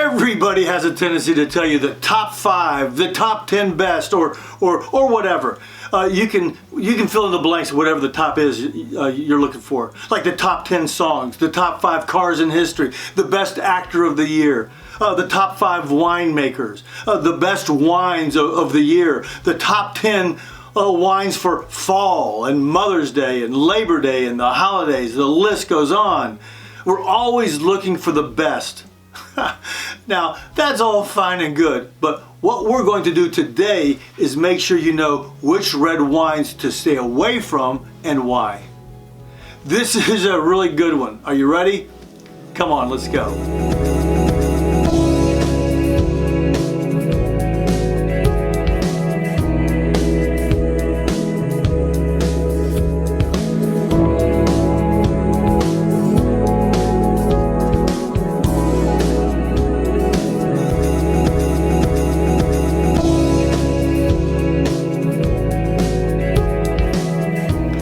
Everybody has a tendency to tell you the top 5, the top 10 best, or whatever. You can fill in the blanks, whatever the top is you're looking for. Like the top 10 songs, the top 5 cars in history, the best actor of the year, the top 5 winemakers, the best wines of the year, the top 10 wines for fall and Mother's Day and Labor Day and the holidays. The list goes on. We're always looking for the best. Now, that's all fine and good, but what we're going to do today is make sure you know which red wines to stay away from and why. This is a really good one. Are you ready? Come on, let's go.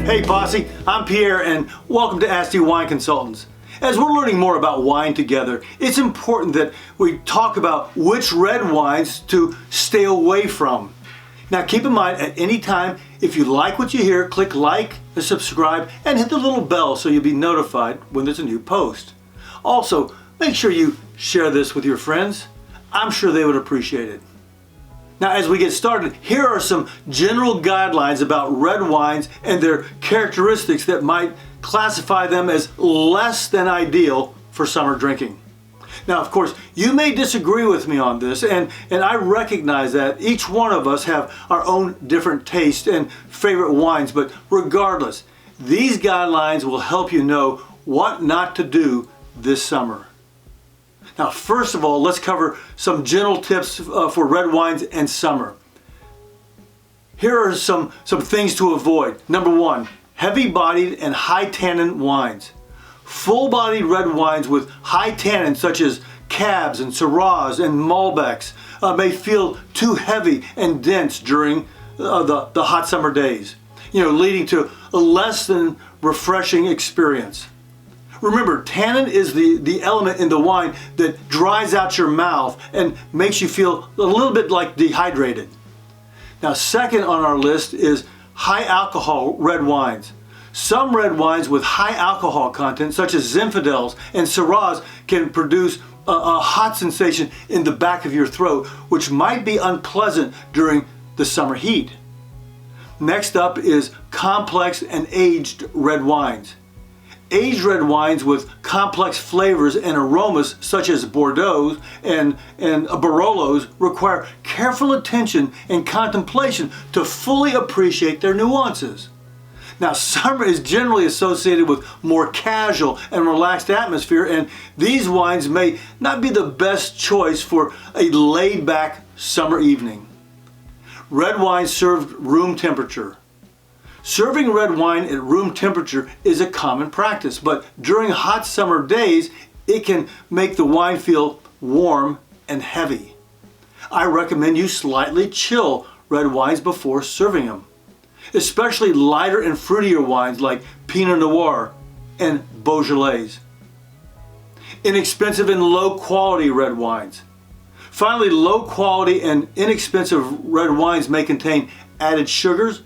Hey Posse, I'm Pierre and welcome to Asti Wine Consultants. As we're learning more about wine together, it's important that we talk about which red wines to stay away from. Now keep in mind, at any time, if you like what you hear, click like and subscribe and hit the little bell so you'll be notified when there's a new post. Also, make sure you share this with your friends. I'm sure they would appreciate it. Now, as we get started, here are some general guidelines about red wines and their characteristics that might classify them as less than ideal for summer drinking. Now, of course, you may disagree with me on this, and I recognize that each one of us have our own different taste and favorite wines, but regardless, these guidelines will help you know what not to do this summer. Now, first of all, let's cover some general tips for red wines and summer. Here are some things to avoid. Number 1, heavy-bodied and high-tannin wines. Full-bodied red wines with high tannin, such as Cabs and Syrahs and Malbecs, may feel too heavy and dense during the hot summer days, leading to a less than refreshing experience. Remember, tannin is the element in the wine that dries out your mouth and makes you feel a little bit like dehydrated. Now, second on our list is high alcohol red wines. Some red wines with high alcohol content, such as Zinfandels and Syrahs, can produce a hot sensation in the back of your throat, which might be unpleasant during the summer heat. Next up is complex and aged red wines. Aged red wines with complex flavors and aromas such as Bordeaux and Barolos require careful attention and contemplation to fully appreciate their nuances. Now, summer is generally associated with more casual and relaxed atmosphere, and these wines may not be the best choice for a laid-back summer evening. Red wine served room temperature. Serving red wine at room temperature is a common practice, but during hot summer days, it can make the wine feel warm and heavy. I recommend you slightly chill red wines before serving them, especially lighter and fruitier wines like Pinot Noir and Beaujolais. Inexpensive and low quality red wines. Finally, low quality and inexpensive red wines may contain added sugars,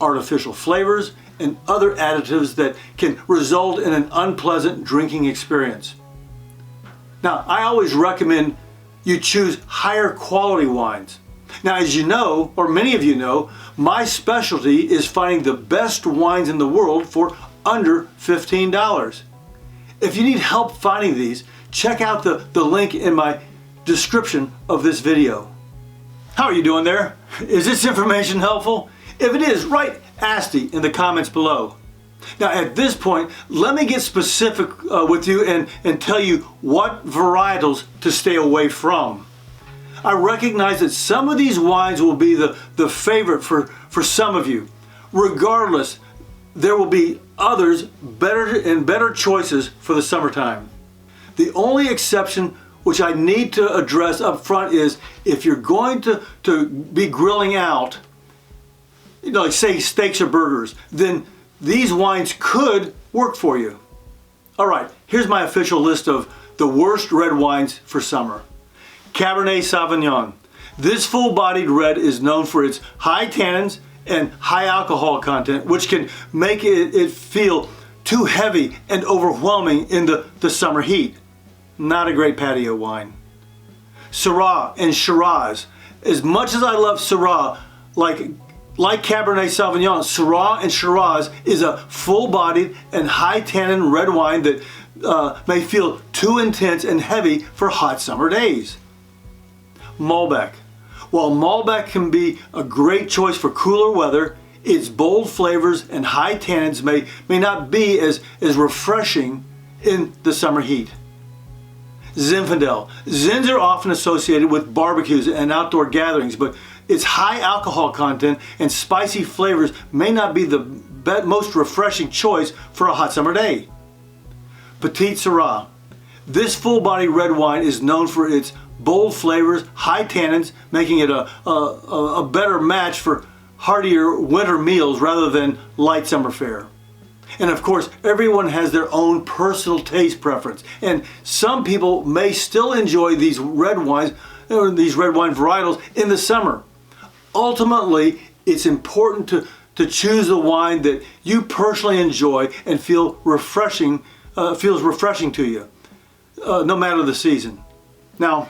artificial flavors, and other additives that can result in an unpleasant drinking experience. Now, I always recommend you choose higher quality wines. Now, as you know, or many of you know, my specialty is finding the best wines in the world for under $15. If you need help finding these, check out the link in my description of this video. How are you doing there? Is this information helpful? If it is, write Asti in the comments below. Now, at this point, let me get specific with you and tell you what varietals to stay away from. I recognize that some of these wines will be the favorite for some of you. Regardless, there will be others better choices for the summertime. The only exception which I need to address up front is if you're going to be grilling out, like say steaks or burgers, then these wines could work for you. All right, here's my official list of the worst red wines for summer. Cabernet Sauvignon. This full-bodied red is known for its high tannins and high alcohol content, which can make it feel too heavy and overwhelming in the summer heat. Not a great patio wine. Syrah and Shiraz. As much as I love Syrah, like Cabernet Sauvignon, Syrah and Shiraz is a full-bodied and high tannin red wine that may feel too intense and heavy for hot summer days. Malbec. While Malbec can be a great choice for cooler weather, its bold flavors and high tannins may not be as refreshing in the summer heat. Zinfandel. Zins are often associated with barbecues and outdoor gatherings, but its high alcohol content and spicy flavors may not be the most refreshing choice for a hot summer day. Petite Sirah. This full-bodied red wine is known for its bold flavors, high tannins, making it a better match for heartier winter meals rather than light summer fare. And of course, everyone has their own personal taste preference, and some people may still enjoy these red wines or these red wine varietals in the summer. Ultimately, it's important to choose a wine that you personally enjoy and feels refreshing to you, no matter the season. Now,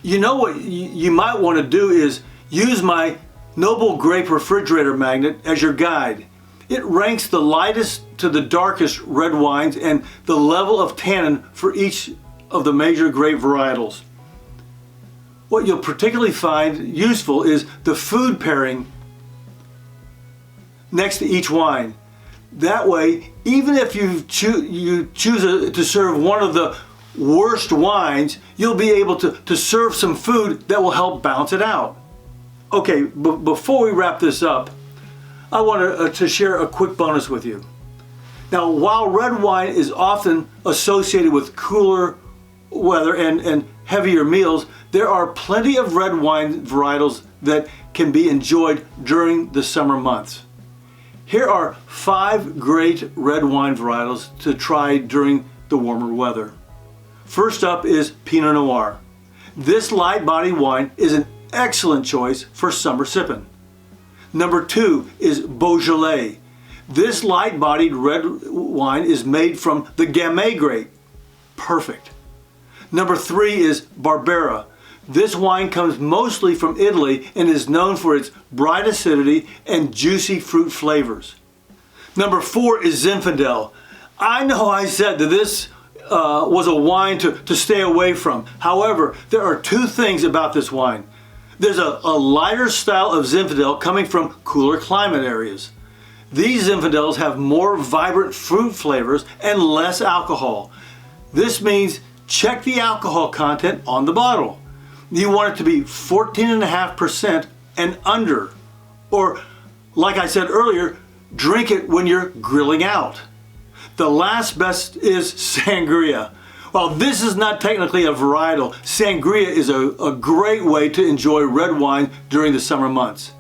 you know what you might want to do is use my Noble Grape Refrigerator Magnet as your guide. It ranks the lightest to the darkest red wines and the level of tannin for each of the major grape varietals. What you'll particularly find useful is the food pairing next to each wine. That way, even if you choose to serve one of the worst wines, you'll be able to serve some food that will help balance it out. Okay, before we wrap this up, I want to share a quick bonus with you. Now, while red wine is often associated with cooler weather and heavier meals, there are plenty of red wine varietals that can be enjoyed during the summer months. Here are 5 great red wine varietals to try during the warmer weather. First up is Pinot Noir. This light body wine is an excellent choice for summer sipping. Number 2 is Beaujolais. This light-bodied red wine is made from the Gamay grape. Perfect. Number 3 is Barbera. This wine comes mostly from Italy and is known for its bright acidity and juicy fruit flavors. Number 4 is Zinfandel. I know I said that this was a wine to stay away from. However, there are 2 things about this wine. There's a lighter style of Zinfandel coming from cooler climate areas. These Zinfandels have more vibrant fruit flavors and less alcohol. This means check the alcohol content on the bottle. You want it to be 14.5% and under. Or, like I said earlier, drink it when you're grilling out. The last best is Sangria. While this is not technically a varietal, Sangria is a great way to enjoy red wine during the summer months.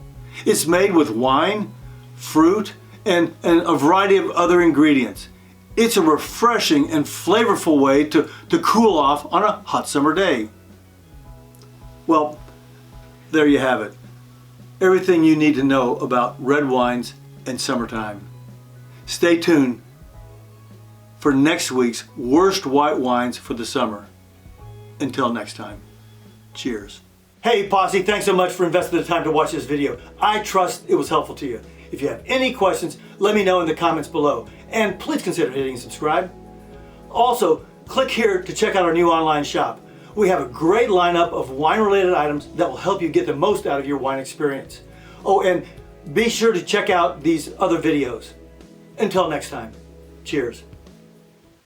It's made with wine, fruit, and a variety of other ingredients. It's a refreshing and flavorful way to cool off on a hot summer day. Well, there you have it. Everything you need to know about red wines and summertime. Stay tuned for next week's worst white wines for the summer. Until next time, cheers. Hey Posse, thanks so much for investing the time to watch this video. I trust it was helpful to you. If you have any questions, let me know in the comments below. And please consider hitting subscribe. Also, click here to check out our new online shop. We have a great lineup of wine-related items that will help you get the most out of your wine experience. Oh, and be sure to check out these other videos. Until next time, cheers.